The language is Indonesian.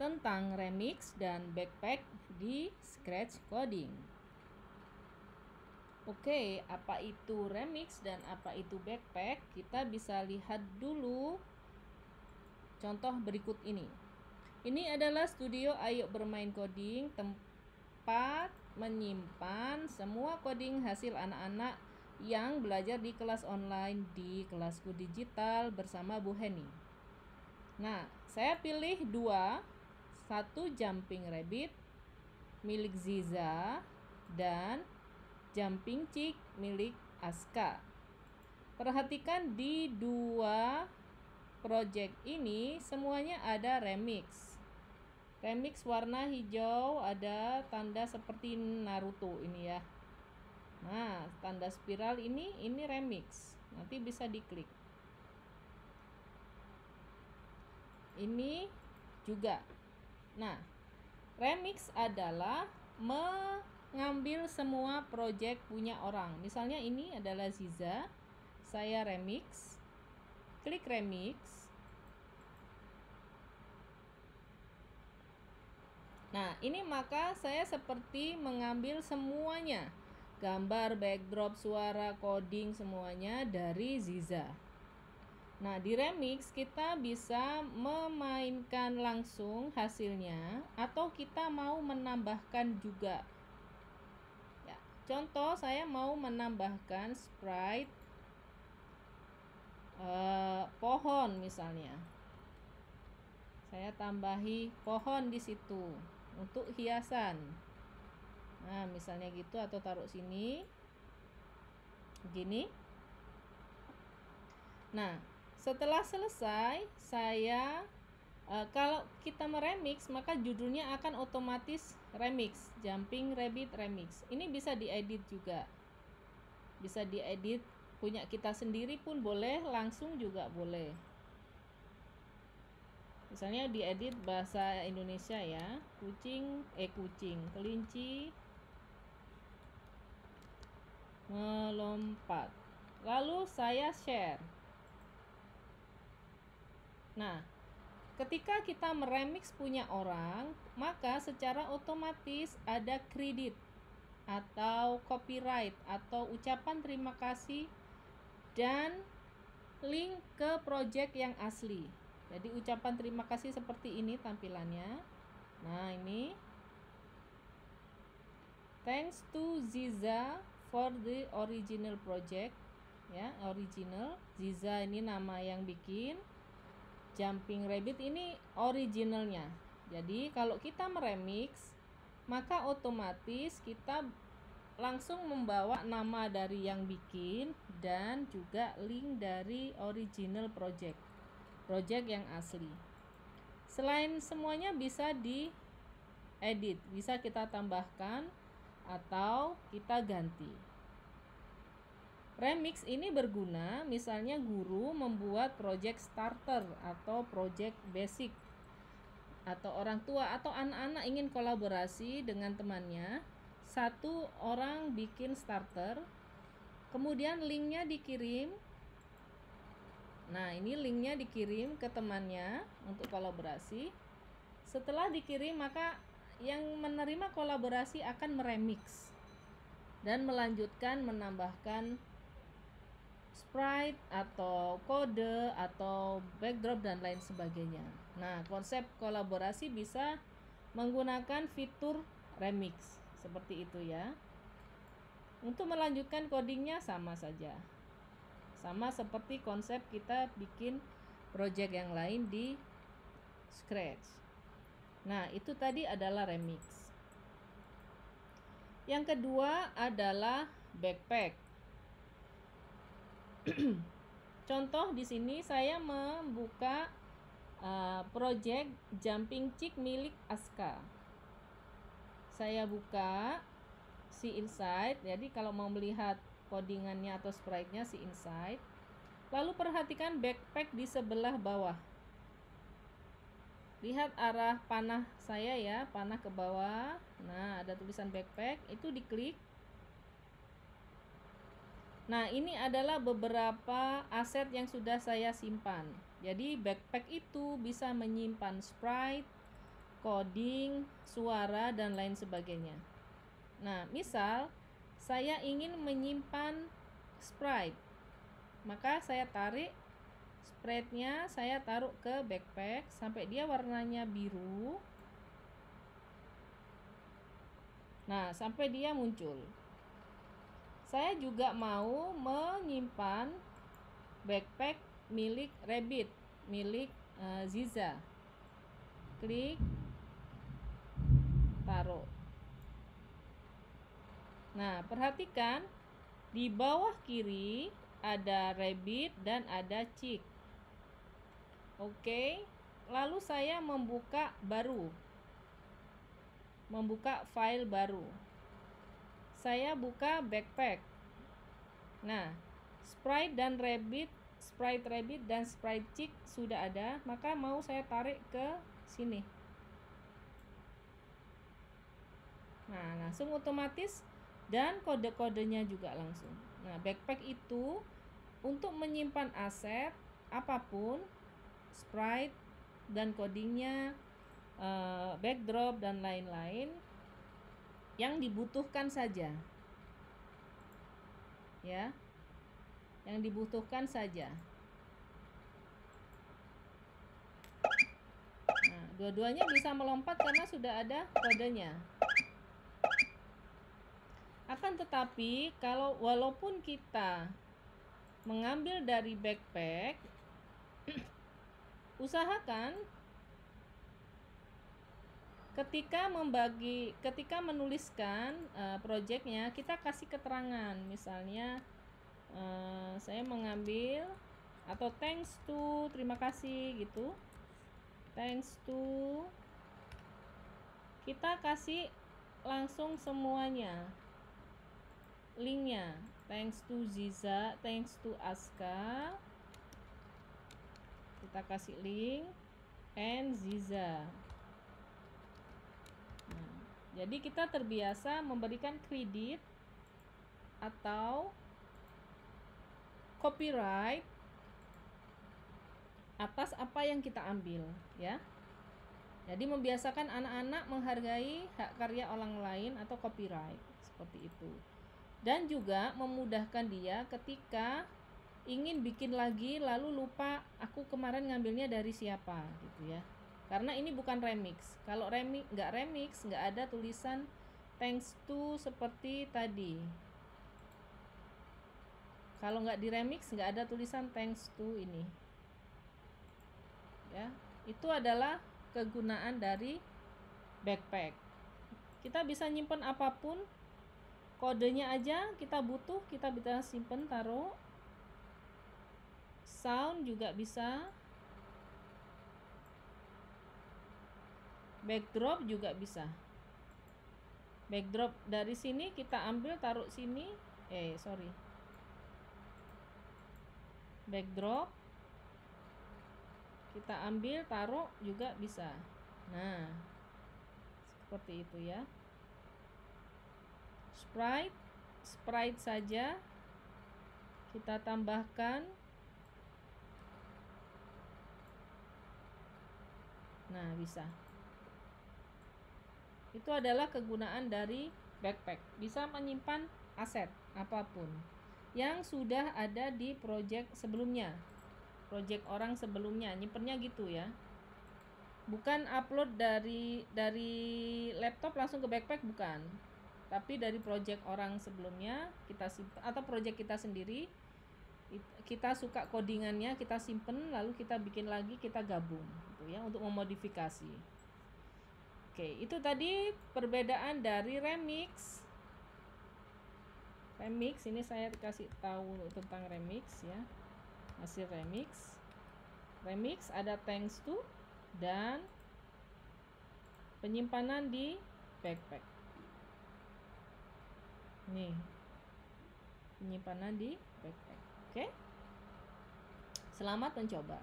tentang remix dan backpack di Scratch Coding. Oke, apa itu remix dan apa itu backpack? Kita bisa lihat dulu contoh berikut ini. Ini adalah studio Ayo Bermain Coding, tempat menyimpan semua coding hasil anak-anak yang belajar di kelas online di Kelasku Digital bersama Bu Heni. Nah, saya pilih dua, satu Jumping Rabbit milik Ziza dan Jumping Chick milik Aska. Perhatikan di dua project ini semuanya ada remix. Remix warna hijau ada tanda seperti Naruto ini ya. Nah, tanda spiral ini remix. Nanti bisa diklik. Ini juga. Nah, remix adalah mengambil semua project punya orang. Misalnya ini adalah Ziza. Saya remix. Klik remix. Nah, ini maka saya seperti mengambil semuanya. Gambar, backdrop, suara, coding semuanya dari Ziza. Nah, di remix kita bisa memainkan langsung hasilnya atau kita mau menambahkan juga. Ya, contoh saya mau menambahkan sprite pohon misalnya. Saya tambahi pohon di situ untuk hiasan. Nah, misalnya gitu atau taruh sini. Gini. Nah, setelah selesai, saya kalau kita meremix, maka judulnya akan otomatis remix, Jumping Rabbit Remix. Ini bisa diedit juga. Bisa diedit punya kita sendiri pun boleh, langsung juga boleh. Misalnya diedit bahasa Indonesia ya. Kelinci melompat. Lalu saya share. Nah, ketika kita meremix punya orang, maka secara otomatis ada kredit atau copyright atau ucapan terima kasih dan link ke project yang asli. Jadi ucapan terima kasih seperti ini tampilannya. Nah, ini thanks to Ziza for the original project. Ya, original. Ziza ini nama yang bikin. Jumping Rabbit ini originalnya. Jadi kalau kita meremix, maka otomatis kita langsung membawa nama dari yang bikin dan juga link dari original project yang asli. Selain semuanya bisa diedit, bisa kita tambahkan atau kita ganti. Remix ini berguna misalnya guru membuat project starter atau project basic, atau orang tua atau anak-anak ingin kolaborasi dengan temannya. Satu orang bikin starter, kemudian linknya dikirim. Nah, ini linknya dikirim ke temannya untuk kolaborasi. Setelah dikirim, maka yang menerima kolaborasi akan meremix dan melanjutkan menambahkan sprite atau kode atau backdrop dan lain sebagainya. Nah, konsep kolaborasi bisa menggunakan fitur remix seperti itu ya. Untuk melanjutkan codingnya sama saja. Sama seperti konsep kita bikin project yang lain di Scratch. Nah, itu tadi adalah remix. Yang kedua adalah backpack. Contoh di sini saya membuka project Jumping Chick milik Aska. Saya buka si inside. Jadi kalau mau melihat codingannya atau sprite-nya si inside. Lalu perhatikan backpack di sebelah bawah. Lihat arah panah saya ya, panah ke bawah. Nah, ada tulisan backpack, itu diklik. Nah, ini adalah beberapa aset yang sudah saya simpan. Jadi backpack itu bisa menyimpan sprite, coding, suara, dan lain sebagainya. Nah, misal saya ingin menyimpan sprite, maka saya tarik sprite-nya, saya taruh ke backpack sampai dia warnanya biru. Nah, sampai dia muncul. Saya juga mau menyimpan backpack milik Rabbit, milik Ziza. Klik, taruh. Nah, perhatikan di bawah kiri ada Rabbit dan ada Chick. Oke, lalu saya membuka file baru. Saya buka backpack. Nah, sprite Rabbit dan sprite Chick sudah ada, maka mau saya tarik ke sini. Nah, langsung otomatis dan kode-kodenya juga langsung. Nah, backpack itu untuk menyimpan aset apapun, sprite dan codingnya, backdrop dan lain-lain yang dibutuhkan saja. Ya. Yang dibutuhkan saja. Nah, dua-duanya bisa melompat karena sudah ada kodenya. Akan tetapi walaupun kita mengambil dari backpack, usahakan ketika menuliskan projectnya, kita kasih keterangan. Misalnya saya mengambil atau thanks to, terima kasih gitu, thanks to, kita kasih langsung semuanya linknya, thanks to Ziza, thanks to Aska, kita kasih link and Ziza. Nah, jadi kita terbiasa memberikan kredit atau copyright atas apa yang kita ambil, ya. Jadi membiasakan anak-anak menghargai hak karya orang lain atau copyright, seperti itu. Dan juga memudahkan dia ketika ingin bikin lagi lalu lupa aku kemarin ngambilnya dari siapa gitu ya. Karena ini bukan remix. Kalau nggak remix, nggak ada tulisan thanks to seperti tadi. Kalau nggak di remix, nggak ada tulisan thanks to ini. Ya, itu adalah kegunaan dari backpack. Kita bisa nyimpen apapun, kodenya aja kita butuh, kita bisa simpen, taruh. Sound juga bisa, backdrop juga bisa. Backdrop dari sini kita ambil, taruh sini. Backdrop kita ambil, taruh juga bisa. Nah, seperti itu ya. Sprite saja kita tambahkan. Nah, bisa. Itu adalah kegunaan dari backpack. Bisa menyimpan aset apapun yang sudah ada di project sebelumnya, project orang sebelumnya, nyimpennya gitu ya. Bukan upload dari laptop langsung ke backpack, bukan. Tapi dari project orang sebelumnya kita simpan, atau project kita sendiri, kita suka codingannya, kita simpen, lalu kita bikin lagi, kita gabung gitu ya, untuk memodifikasi. Oke, itu tadi perbedaan dari remix. Remix ini saya kasih tahu tentang remix ya. Hasil remix. Remix ada thanks to dan penyimpanan di backpack. Nih. Penyimpanan di backpack. Oke? Selamat mencoba.